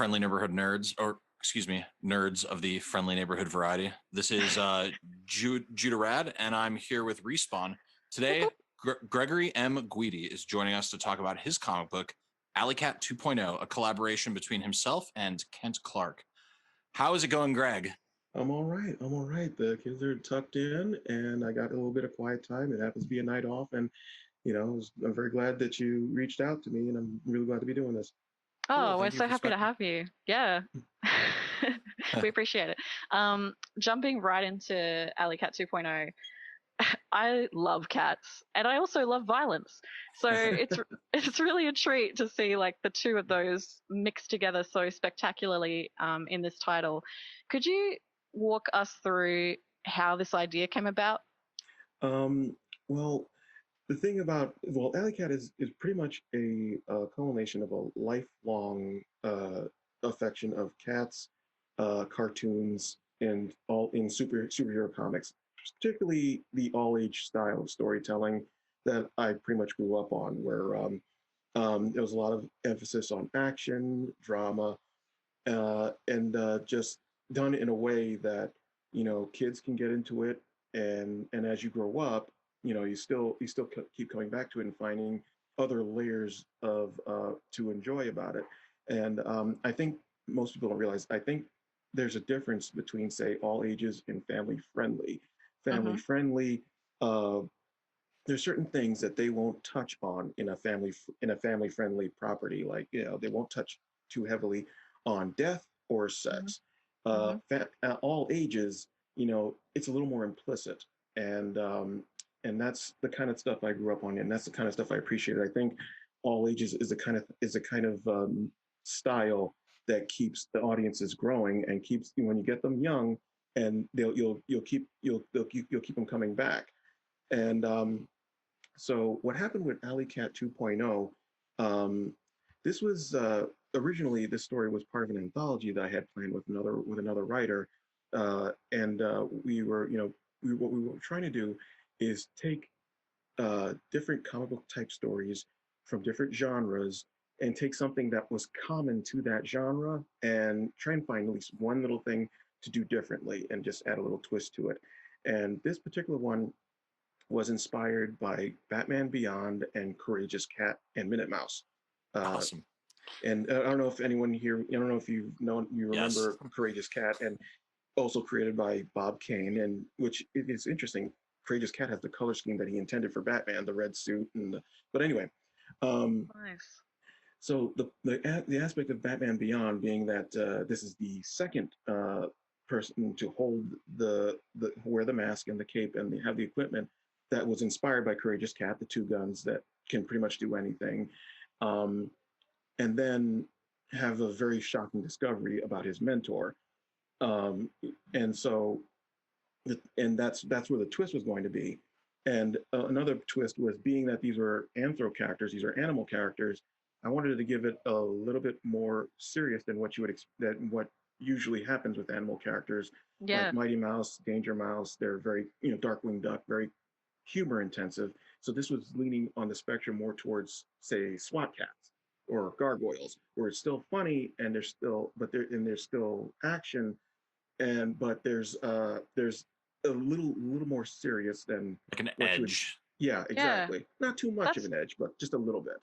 friendly neighborhood nerds, or excuse me, nerds of the friendly neighborhood variety. This is Judah Rad, and I'm here with Respawn. Today, Gregory M. Guity is joining us to talk about his comic book, Alleycat 2.0, a collaboration between himself and Kent Clark. How is it going, Greg? I'm all right. I'm all right. The kids are tucked in, and I got a little bit of quiet time. It happens to be a night off, and I'm very glad that you reached out to me, and I'm really glad to be doing this. Oh, Cool. we're Thank you so for happy to spending. have you. Yeah. We appreciate it. Jumping right into Alley Cat 2.0, I love cats and I also love violence. So it's really a treat to see like the two of those mixed together so spectacularly in this title. Could you walk us through how this idea came about? Um, well, the thing about Alley Cat is pretty much a culmination of a lifelong affection of cats, cartoons, and all in superhero comics, particularly the all age style of storytelling that I pretty much grew up on, where there was a lot of emphasis on action, drama, and just done in a way that kids can get into it, and as you grow up, you still keep coming back to it and finding other layers of to enjoy about it. And I think most people don't realize. I think there's a difference between, say, all ages and family friendly. Family Mm-hmm. friendly. Uh, there's certain things that they won't touch on in a family friendly property, like they won't touch too heavily on death or sex. Mm-hmm. At all ages, it's a little more implicit, and and that's the kind of stuff I grew up on, and that's the kind of stuff I appreciate. I think all ages is a kind of style that keeps the audiences growing and keeps, when you get them young, and you'll keep them coming back. And so what happened with Alley Cat 2.0, this was originally, this story was part of an anthology that I had planned with another writer, and what we were trying to do is take different comic book type stories from different genres and take something that was common to that genre and try and find at least one little thing to do differently and just add a little twist to it. And this particular one was inspired by Batman Beyond and Courageous Cat and Minute Mouse. Uh, Awesome. and I don't know if anyone here, I don't know if you Yes. remember Courageous Cat, and also created by Bob Kane, and which is interesting. Courageous Cat has the color scheme that he intended for Batman, the red suit, but anyway. Um, Nice. so the aspect of Batman Beyond being that this is the second person to hold the wear the mask and the cape and have the equipment that was inspired by Courageous Cat, the two guns that can pretty much do anything, um, and then have a very shocking discovery about his mentor, um, and so and that's where the twist was going to be. And another twist was, being that these were anthro characters, these are animal characters. I wanted to give it a little bit more serious than what usually happens with animal characters, like Yeah. Mighty Mouse, Danger Mouse. They're very, Darkwing Duck, very humor intensive. So this was leaning on the spectrum more towards, say, SWAT cats or gargoyles, where it's still funny and there's still action, but there's a little more serious than Like an what you would. edge. Yeah, Yeah. exactly. Not too much of That's an edge, but just a little bit.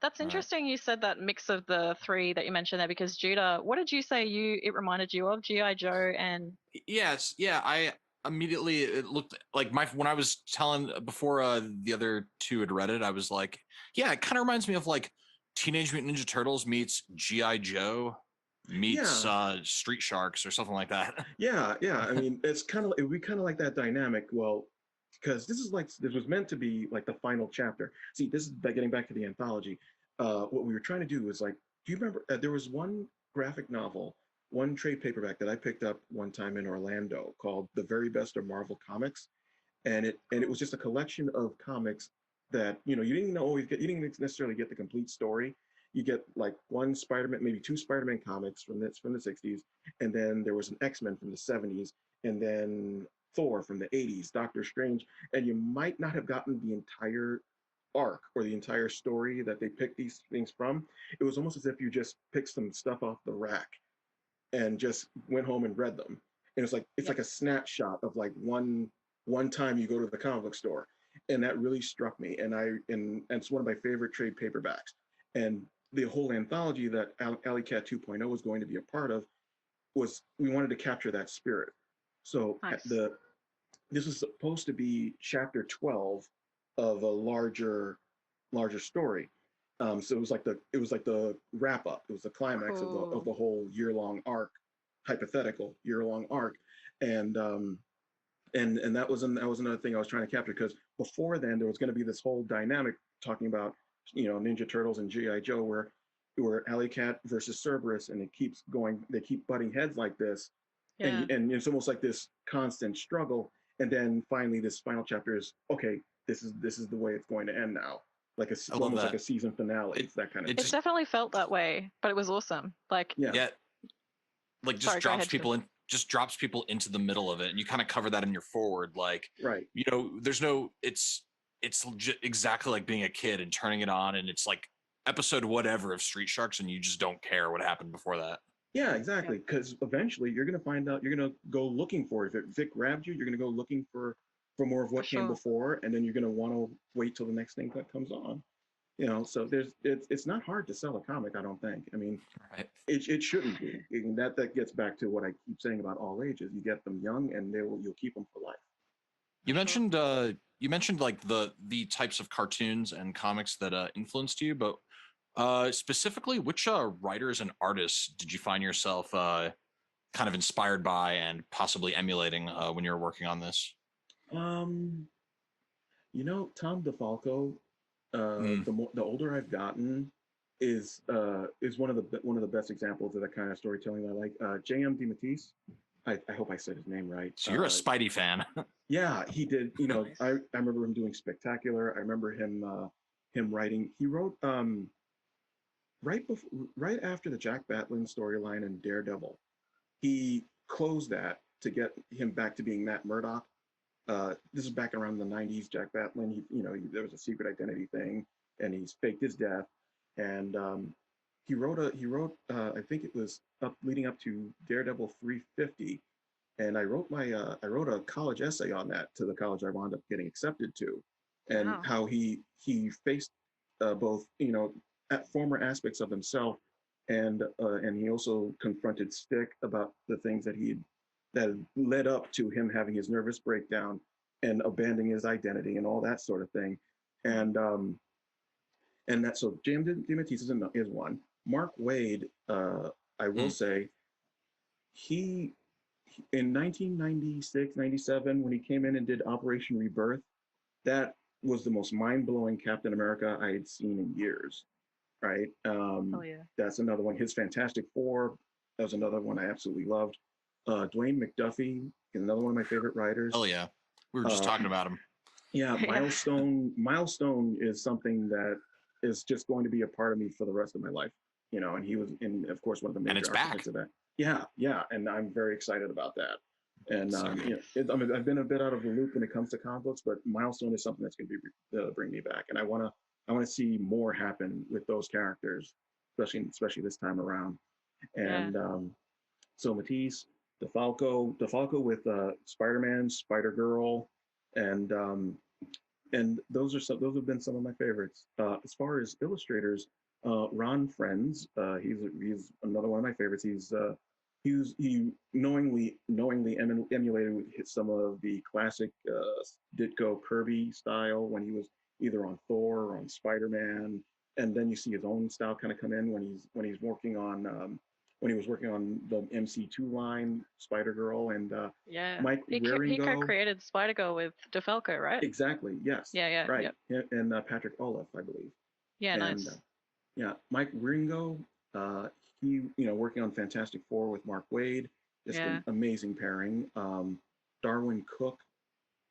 that's All right. interesting you said that mix of the three that you mentioned there because Judah, what did you say it reminded you of? G.I. Joe and Yes, yeah. I immediately, it looked like my when I was telling before the other two had read it, I was like, yeah, it kind of reminds me of like Teenage Mutant Ninja Turtles meets GI Joe meets Yeah, Street Sharks or something like that. yeah. I mean, it would be kind of like that dynamic. Well, because this was meant to be like the final chapter. See, this is getting back to the anthology. What we were trying to do was, like, do you remember there was one graphic novel, one trade paperback that I picked up one time in Orlando called "The Very Best of Marvel Comics," and it cool. was just a collection of comics that you didn't necessarily get the complete story. You get like one Spider-Man, maybe two Spider-Man comics from the 60s, and then there was an X-Men from the 70s, and then Thor from the 80s, Doctor Strange, and you might not have gotten the entire arc or the entire story that they picked these things from, it was almost as if you just picked some stuff off the rack and just went home and read them. And it's like a snapshot of like one time you go to the comic book store, and that really struck me. And it's one of my favorite trade paperbacks. And the whole anthology that Alleycat 2.0 was going to be a part of was we wanted to capture that spirit. So Nice. this was supposed to be chapter 12 of a larger story. So it was like the wrap up. It was the climax of the whole year-long arc, hypothetical year-long arc, and that was another thing I was trying to capture, because before then there was going to be this whole dynamic talking about, you know, Ninja Turtles and GI Joe, where Alleycat versus Cerberus, and they keep butting heads like this, and it's almost like this constant struggle, and then finally this final chapter is okay. This is the way it's going to end now, like almost like a season finale. It's that kind of. It definitely felt that way, but it was awesome. Like like just drops people into the middle of it, and you kind of cover that in your forward, like right. You know, there's no. It's exactly like being a kid and turning it on, and it's like episode whatever of Street Sharks, and you just don't care what happened before that. Yeah, exactly. Because eventually you're going to find out. You're going to go looking for it. If it grabbed you, you're going to go looking for more of what came before, and then you're going to want to wait till the next thing that comes on. You know, so it's not hard to sell a comic, I don't think. I mean, it shouldn't be. And that gets back to what I keep saying about all ages. You get them young, and you'll keep them for life. You mentioned like the types of cartoons and comics that influenced you, but specifically, which writers and artists did you find yourself kind of inspired by and possibly emulating when you were working on this? You know, Tom DeFalco. The older I've gotten, is one of the best examples of that kind of storytelling I like. J.M. DeMatteis. I hope I said his name right. So you're a Spidey fan. Yeah, he did. You know, I remember him doing Spectacular. I remember him writing. He wrote right after the Jack Batlin storyline in Daredevil. He closed that to get him back to being Matt Murdock. This is back around the 90s. Jack Batlin, there was a secret identity thing, and he's faked his death. And he wrote I think it was leading up to Daredevil 350, and I wrote a college essay on that to the college I wound up getting accepted to, and how he faced both, you know, former aspects of himself, and he also confronted Stick about the things that led up to him having his nervous breakdown and abandoning his identity and all that sort of thing. And that, so James DeMatteis is one. Mark Waid, I will say, he in 1996, 97, when he came in and did Operation Rebirth, that was the most mind-blowing Captain America I had seen in years. Right? That's another one. His Fantastic Four, that was another one I absolutely loved. Dwayne McDuffie is another one of my favorite writers. Oh yeah, we were just talking about him. Yeah, Milestone is something that is just going to be a part of me for the rest of my life. You know, and he was, of course, one of the major architects of that. Yeah, and I'm very excited about that. And I've been a bit out of the loop when it comes to comic books, but Milestone is something that's going to bring me back, and I want to see more happen with those characters, especially this time around. And so Matisse, DeFalco with Spider-Man, Spider-Girl, and those have been some of my favorites. As far as illustrators, Ron Friends, he's another one of my favorites. He knowingly emulated some of the classic Ditko Kirby style when he was either on Thor or on Spider-Man, and then you see his own style kind of come in when he's working on when he was working on the MC2 line, Spider-Girl, and Mike Wieringo. He co-created Spider-Girl with DeFalco, right? Exactly, yes. Yeah. Right, and Patrick Olaf, I believe. Yeah, nice. Mike Wieringo, he, working on Fantastic Four with Mark Waid, just an amazing pairing. Darwin Cook,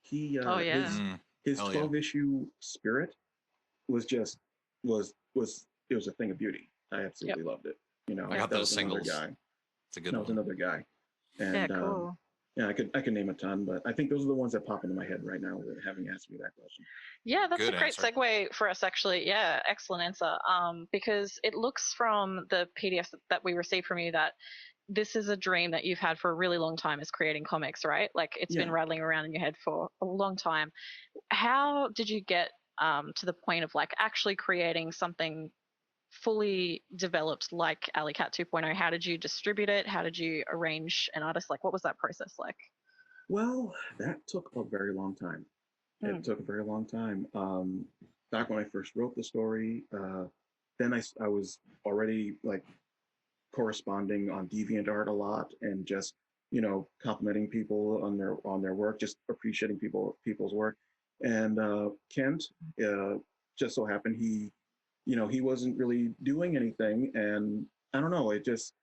his 12-issue Spirit was a thing of beauty. I absolutely loved it. I got those singles. Guy. It's a good that one. was another guy. And cool. Yeah, I could name a ton, but I think those are the ones that pop into my head right now with having asked me that question. Yeah, that's Good a great answer. segue for us, actually. Yeah, excellent answer. Because it looks from the PDFs that we received from you that this is a dream that you've had for a really long time, is creating comics, right? Like it's been Yeah. rattling around in your head for a long time. How did you get to the point of like actually creating something fully developed like Alleycat 2.0? How did you distribute it? How did you arrange an artist? Like, what was that process like? Well, that took a very long time. It Mm. took a very long time. Back when I first wrote the story, then I was already like corresponding on DeviantArt a lot and just complimenting people on their work, just appreciating people's work. And Kent just so happened he wasn't really doing anything, and I don't know, it just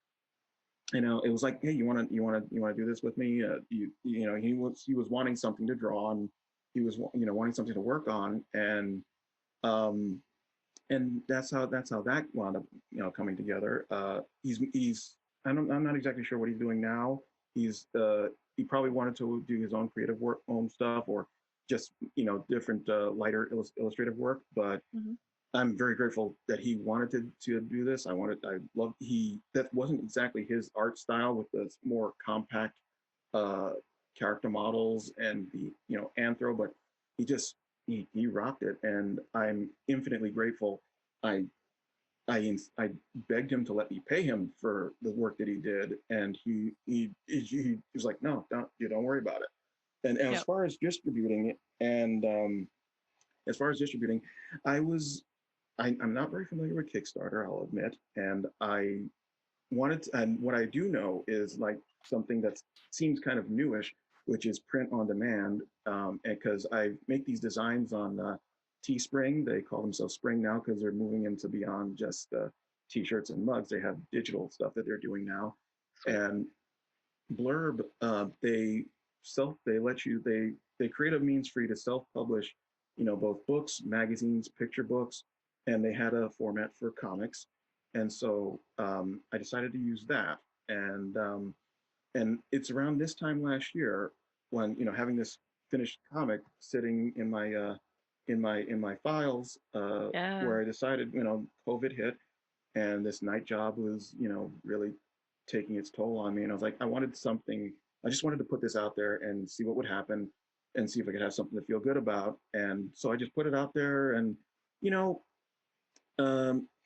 it was like, hey, you want to do this with me? He was wanting something to draw, and he was wanting something to work on, um, and that's how that wound up coming together. He's I'm not exactly sure what he's doing now. He probably wanted to do his own creative work, own stuff, or just different lighter illustrative work. But Mhm. I'm very grateful that he wanted to do this. I love he that wasn't exactly his art style with the more compact uh, character models and the anthro, but he just he rocked it, and I'm infinitely grateful. I I begged him to let me pay him for the work that he did, and he was like, no, don't worry about it. And as Yep. far as distributing it, and as far as distributing, I was I'm not very familiar with Kickstarter, I'll admit, and and what I do know is like something that seems kind of newish, which is print on demand. And because I make these designs on Teespring, they call themselves Spring now because they're moving into beyond just t-shirts and mugs. They have digital stuff that they're doing now, Sweet. and Blurb, they let you they create a means for you to self-publish, both books, magazines, picture books, and they had a format for comics, and so I decided to use that, and it's around this time last year when having this finished comic sitting in my in my files, Yeah. where I decided COVID hit and this night job was really taking its toll on me, and I was like, I just wanted to put this out there and see what would happen and see if I could have something to feel good about, and so I just put it out there, and you know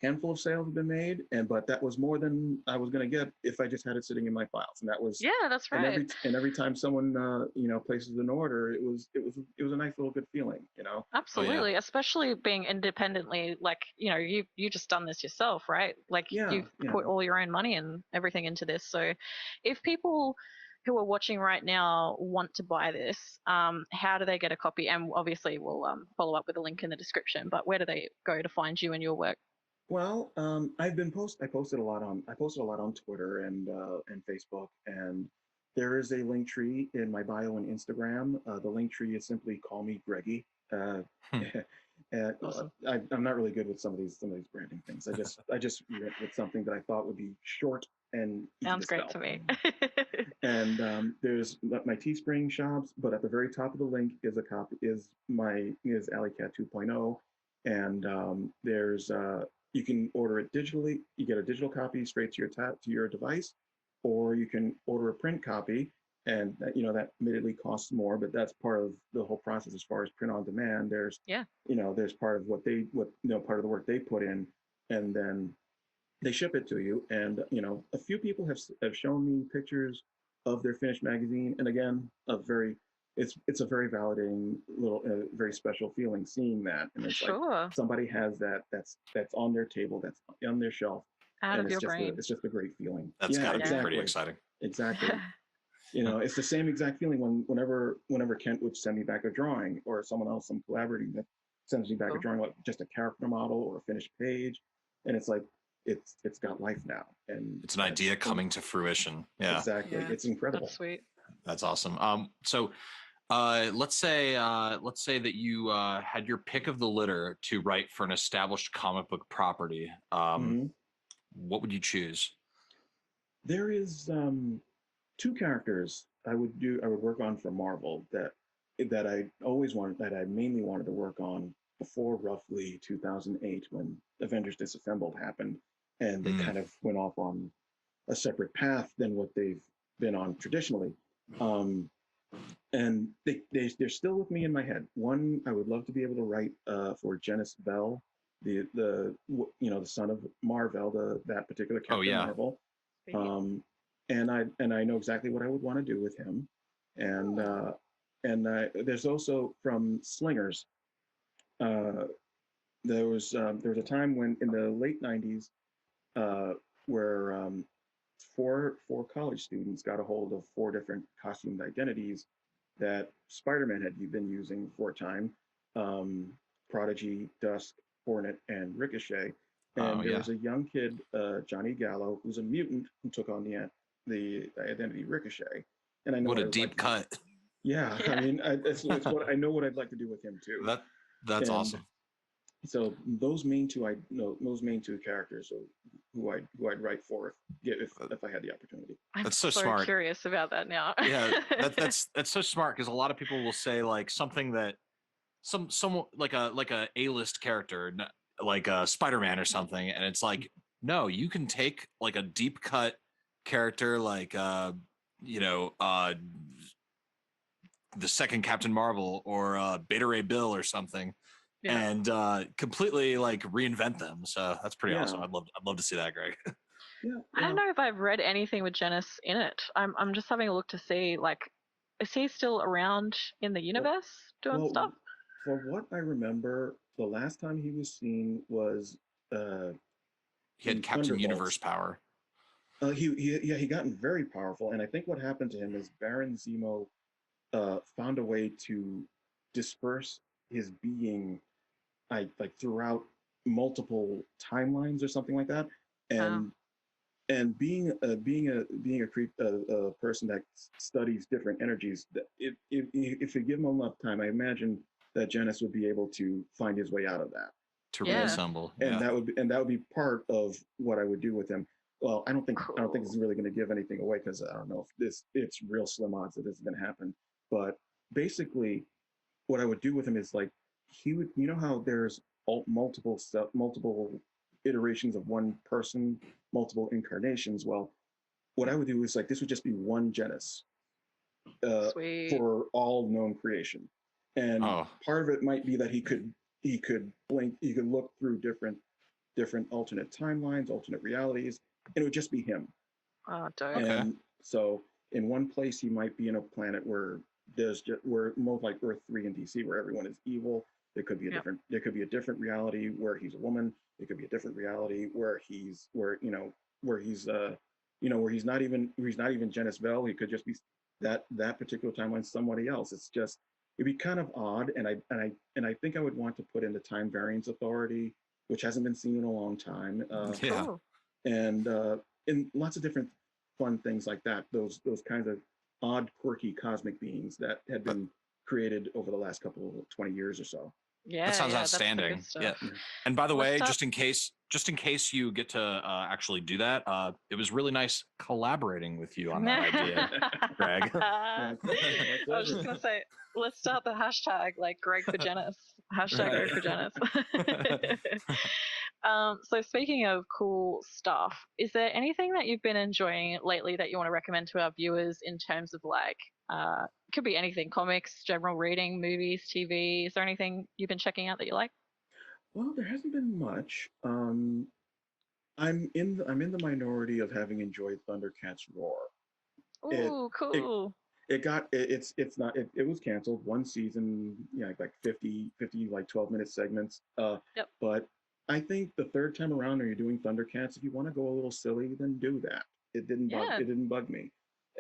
handful of sales have been made, and but that was more than I was going to get if I just had it sitting in my files, and that was Yeah, that's and right. every time someone places an order, it was a nice little good feeling, Oh yeah. Absolutely, especially being independently, like, you just done this yourself, right? Like Yeah, you've yeah. put all your own money and everything into this. So if people who are watching right now want to buy this, how do they get a copy? And obviously we'll follow up with a link in the description, but where do they go to find you and your work? Well, I posted a lot on Twitter and Facebook, and there is a link tree in my bio on Instagram. The link tree is simply call me Greggy. Hmm. And Awesome. I'm not really good with some of these branding things. I just went with something that I thought would be short and easy to Sounds great spell. to me. And there's my Teespring shops, but at the very top of the link is a copy is Alleycat 2.0, and there's you can order it digitally. You get a digital copy straight to your device, or you can order a print copy, and that admittedly costs more, but that's part of the whole process as far as print on demand. Yeah. There's part of part of the work they put in, and then they ship it to you, and a few people have shown me pictures of their finished magazine, and again, it's a very validating little very special feeling seeing that, and For it's like sure. somebody has that's on their table, that's on their shelf, Out and of your brain. it's just a great feeling. That's Yeah, got to be Yeah. pretty exactly, exciting. exactly. It's the same exact feeling whenever Kent would send me back a drawing, or someone else, some collaborating, that sends me back a Cool. drawing, like just a character model or a finished page, and it's like it's got life now, and It's an idea coming to fruition. Yeah, exactly, Yeah. it's That's incredible. sweet. that's awesome. So let's say that you had your pick of the litter to write for an established comic book property. Hmm. What would you choose? There is two characters I would work on for Marvel that I always wanted that I mainly wanted to work on before roughly 2008 when Avengers Disassembled happened and they Mm. kind of went off on a separate path than what they've been on traditionally. Um, and they're still with me in my head. One I would love to be able to write for Genis Bell, the son of Marvel, that particular Oh Captain yeah. Marvel. Sweet. And I know exactly what I would want to do with him. And there's also from Slingers. Uh, there was a time when in the late '90s uh, where four college students got a hold of four different costumed identities that Spider-Man had been using for a time. Um, Prodigy, Dusk, Hornet, and Ricochet. Oh And there yeah. was a young kid, Johnny Gallo, who's a mutant who took on the identity Ricochet. And I know What what a I would like deep to do. cut. Yeah, I Yeah. mean, it's what I know what I'd like to do with him too. That's And awesome. so those main two characters are who I'd write for if I had the opportunity. I'm That's so so smart. curious about that now. Yeah, that's so smart because a lot of people will say like something that some like a A-list character like Spider-Man or something, and it's like no, you can take like a deep cut character like you know the second Captain Marvel or Beta Ray Bill or something, Yeah. and completely like reinvent them. So that's pretty awesome. Yeah, I'd love to see that, Greg. yeah, I don't know if I've read anything with Janice in it. I'm just having a look to see, like, is he still around in the Well, universe doing well, stuff? for what I remember, the last time he was seen was uh, He had in Captain Universe Thunderbolts. power. He gotten very powerful, and I think what happened to him is Baron Zemo found a way to disperse his being, like throughout multiple timelines or something like that, Oh, and being a person that studies different energies, if you give him enough time, I imagine that Janice would be able to find his way out of that, To and yeah, reassemble. and Yeah. that would be part of what I would do with him. Well, I don't think cool. it's really going to give anything away because I don't know if it's real slim odds that this is going to happen. But basically, what I would do with him is like he would, how there's multiple iterations of one person, multiple incarnations. Well, what I would do is like this would just be one Genis Sweet. for all known creation, and Oh, part of it might be that he could blink, he could look through different alternate timelines, alternate realities, and it would just be him. Oh, dope. okay. And so in one place he might be in a planet where there's just where more like Earth 3 in DC where everyone is evil. Yep. There could be a different reality where he's a woman. There could be a different reality where he's not even Janice Bell. He could just be that particular timeline somebody else. It'd be kind of odd, and I think I would want to put in the time variance authority, which hasn't been seen in a long time. Yeah. Cool. And lots of different fun things like that. Those kinds of odd, quirky cosmic beings that had But been created over the last couple of 20 years or so. that Yeah, sounds yeah, that's the good outstanding. Yeah. stuff. Yeah. And by the Let's way, start. just in case you get to actually do that, it was really nice collaborating with you on that idea, Greg. I My was just pleasure. gonna say, let's start the hashtag like Greg for Janice. Hashtag Greg for Janice. So speaking of cool stuff, is there anything that you've been enjoying lately that you want to recommend to our viewers in terms of like, it could be anything, comics, general reading, movies, TV. Is there anything you've been checking out that you like? Well, there hasn't been much. I'm in the minority of having enjoyed Thundercats Roar. It Ooh, it cool. it got it's not it was canceled one season, like 50 like 12-minute segments. Yep. But I think the third time around when you're doing Thundercats, if you want to go a little silly, then do that. Yeah. It didn't bug me.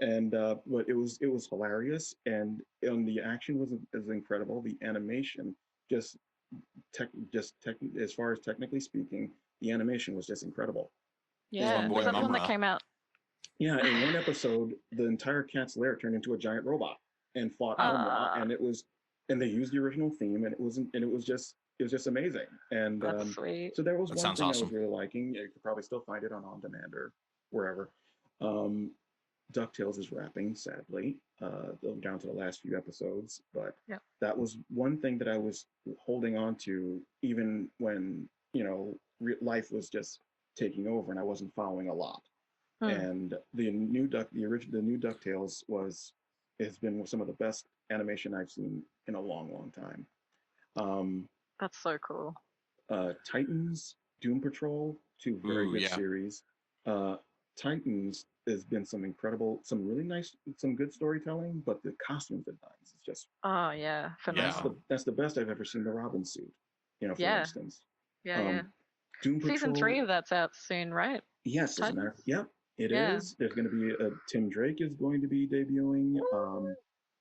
And but it was hilarious, and the action was incredible. The animation, just tech as far as technically speaking, the animation was just incredible. It's my Yeah. And boy Was that the one that Mumra. came out? yeah, in one episode, the entire cat's lair turned into a giant robot and fought Mumra, Ah, and they used the original theme, and it was just amazing. And that's sweet. so there was That one sounds thing I was awesome. really liking. You could probably still find it on demand or wherever. Um, Ducktales is wrapping, sadly, down to the last few episodes. But Yep. that was one thing that I was holding on to, even when life was just taking over and I wasn't following a lot. And the new Ducktales has been some of the best animation I've seen in a long, long time. That's so cool. Titans, Doom Patrol, two very Ooh, good yeah. series. Titans has been some really nice, some good storytelling, but the costume designs is just Oh yeah, phenomenal. that's the best I've ever seen the Robin suit. For Yeah, instance, yeah. Doom Season 3 Patrol. of that's out soon, right? Yes, as a matter. Titans. Yep, it Yeah. is. There's going to be Tim Drake is going to be debuting.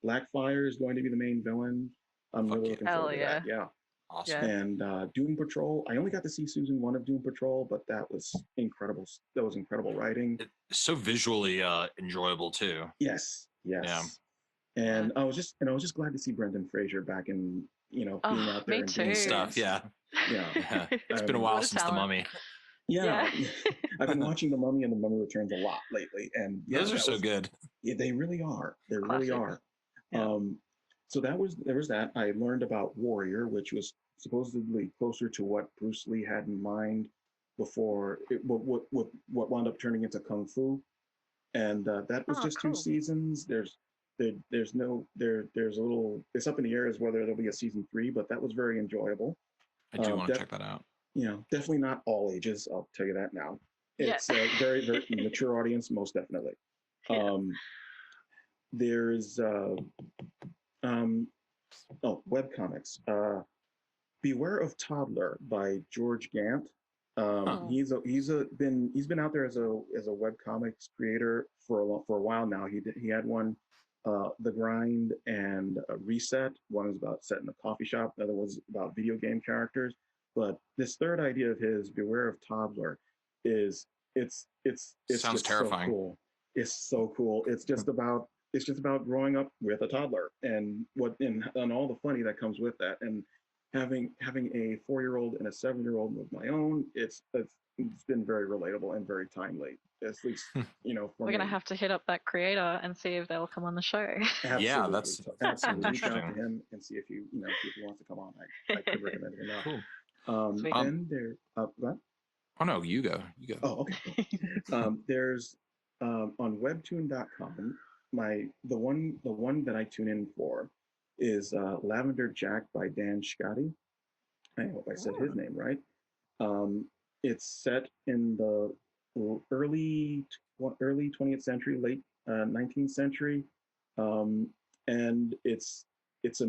Blackfire is going to be the main villain. I'm Fuck really yeah. looking Hell forward to yeah. that. Yeah. Awesome. Yeah. And Doom Patrol. I only got to see season 1 of Doom Patrol, but that was incredible. That was incredible writing. It's so visually enjoyable too. Yes, yes. Yeah. And I was just glad to see Brendan Fraser back in, being out there Me and too. doing Stuff. Yeah. Yeah. Yeah. It's been a What while a since The talent. Mummy. Yeah. Yeah. I've been watching The Mummy and The Mummy Returns a lot lately, and yeah, Those are so good. Yeah, they really are. They really Classic. are. Yeah. So there was that. I learned about Warrior, which was supposedly closer to what Bruce Lee had in mind before what wound up turning into Kung Fu, and that was Oh, just 2 cool. seasons. There's a little. It's up in the air as whether there'll be a season 3, but that was very enjoyable. I do want to check that out. Definitely not all ages. I'll tell you that now. Yeah. It's a very, very mature audience, most definitely. Yeah. There's webcomics. Beware of Toddler by George Gant. Oh. He's been out there as a webcomics creator for a while now. He had one, The Grind and Reset. One was about set in a coffee shop. The other was about video game characters. But this third idea of his, Beware of Toddler, is it's Sounds just terrifying. so cool. It's so cool. It's just about growing up with a toddler and all the funny that comes with that, and having a 4-year-old and a 7-year-old of my own. It's been very relatable and very timely, at least for We're gonna have to hit up that creator and see if they'll come on the show. Absolutely, Yeah, that's absolutely. Reach out to interesting. him and see if he wants to come on. I could recommend him enough. Cool. Sweet. Then there, what? Oh no, you go. You go. Oh, okay. There's on webtoon.com, the one that I tune in for is Lavender Jack by Dan Scotti. I hope I said his name right. It's set in the early 20th century, late 19th century, and it's a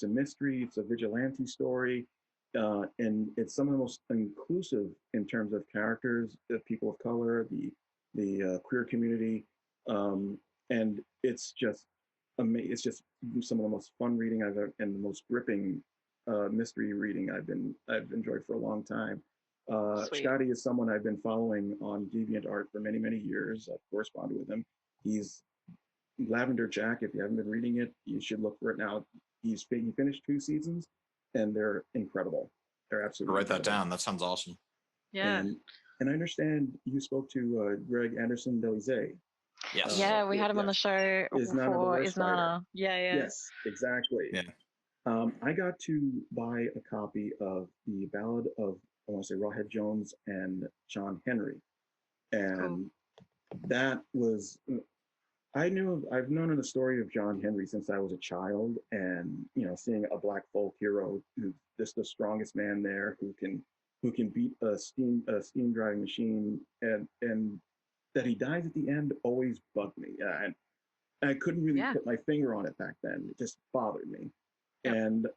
mystery. It's a vigilante story, and it's some of the most inclusive in terms of characters, the people of color, the queer community, and it's just some of the most fun reading I've ever, and the most gripping mystery reading I've enjoyed for a long time. Scotty is someone I've been following on DeviantArt for many, many years. I've corresponded with him. He's Lavender Jack. If you haven't been reading it, you should look for it now. He finished 2 seasons, and they're incredible. They're absolutely Write that down. That sounds awesome. Yeah. And I understand you spoke to Greg Anderson Delize. Yes. Yeah, we had him on the show for Isnana. Yeah. Yes, exactly. Yeah. I got to buy a copy of the Ballad of, I want to say, Rawhead Jones and John Henry, and that was. I've known the story of John Henry since I was a child, and seeing a black folk hero who's just the strongest man there, who can beat a steam driving machine, and that he dies at the end always bugged me, and I couldn't really put my finger on it back then. It just bothered me. And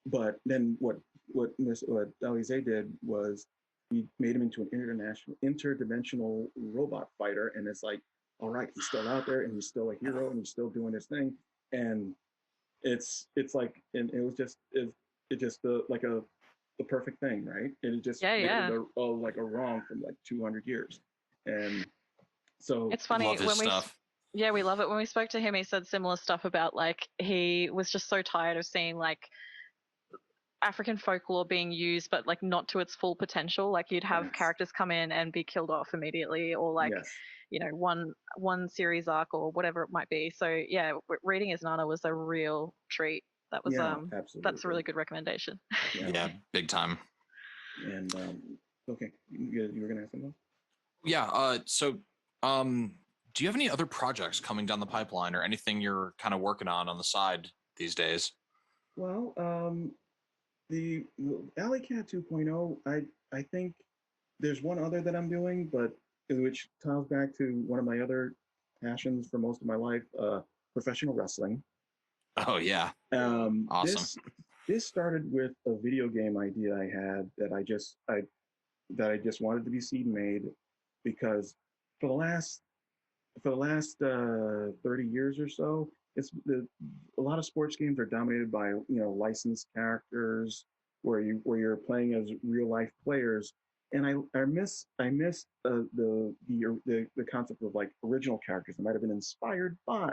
but then what Alize did was he made him into an interdimensional robot fighter, and it's like, all right, he's still out there and he's still a hero and he's still doing his thing, and it's like, and it was just like the perfect thing, right? And it just made it like a wrong from like 200 years, and so it's funny love his when stuff. we love it. When we spoke to him, he said similar stuff about like he was just so tired of seeing like African folklore being used, but like not to its full potential. Like you'd have Yes. characters come in and be killed off immediately, or like Yes. one series arc or whatever it might be. So yeah, reading as Nana was a real treat. That was Yeah, absolutely. that's a really good recommendation. Yeah, big time. And okay, you were gonna ask something? Yeah. So, do you have any other projects coming down the pipeline, or anything you're kind of working on the side these days? Well, the Alleycat 2.0, I think there's one other that I'm doing, but which ties back to one of my other passions for most of my life, professional wrestling. Oh yeah, awesome. This started with a video game idea I had that I just wanted to be seed made because for the last 30 years or so, a lot of sports games are dominated by licensed characters where you're playing as real life players, and I miss the concept of like original characters that might have been inspired by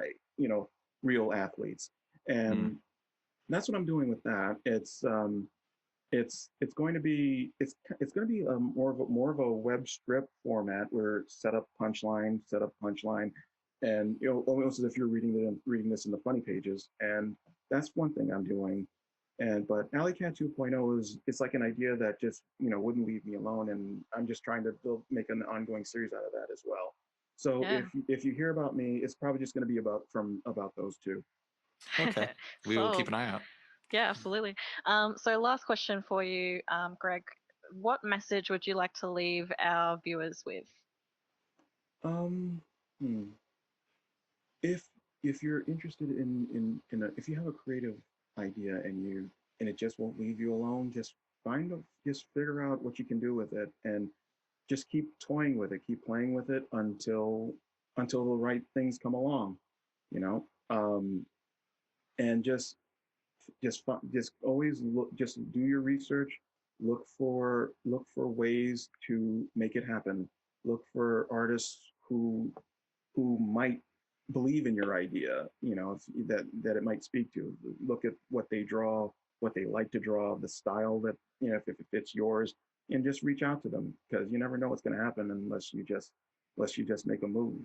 real athletes, and that's what I'm doing with that. It's going to be more of a web strip format where set up punchline, and almost as if you're reading this in the funny pages. And that's one thing I'm doing. And but Alleycat 2.0 is it's like an idea that just wouldn't leave me alone, and I'm just trying to make an ongoing series out of that as well. So Yeah. if you hear about me, it's probably just going to be about those two. Okay, we will keep an eye out. Yeah, absolutely. So last question for you, Greg. What message would you like to leave our viewers with? Um, hmm. If you're interested if you have a creative idea and it just won't leave you alone, just figure out what you can do with it, and just keep toying with it, keep playing with it until the right things come along, you know. And just always just do your research, look for ways to make it happen, look for artists who might believe in your idea, that it might speak to. Look at what they draw, what they like to draw, the style that if it fits yours, and just reach out to them, because you never know what's going to happen unless you just make a move.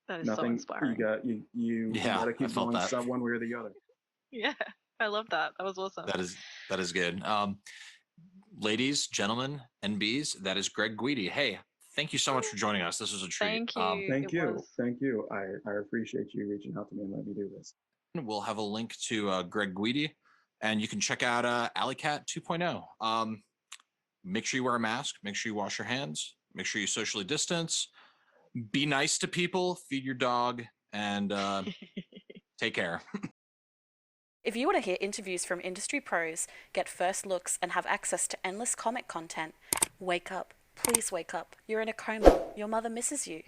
That is so Nothing. inspiring. You Yeah, gotta I keep felt going that. one way or the other. Yeah, I love that. That was awesome. That is good. Ladies, gentlemen, NBs, that is Greg Guity. Hey, thank you so much for joining us. This was a treat. Thank you. Thank you. I appreciate you reaching out to me and letting me do this. We'll have a link to Greg Guity, and you can check out Alleycat 2.0. Make sure you wear a mask. Make sure you wash your hands. Make sure you socially distance. Be nice to people. Feed your dog, and take care. If you want to hear interviews from industry pros, get first looks, and have access to endless comic content, wake up. Please wake up. You're in a coma. Your mother misses you.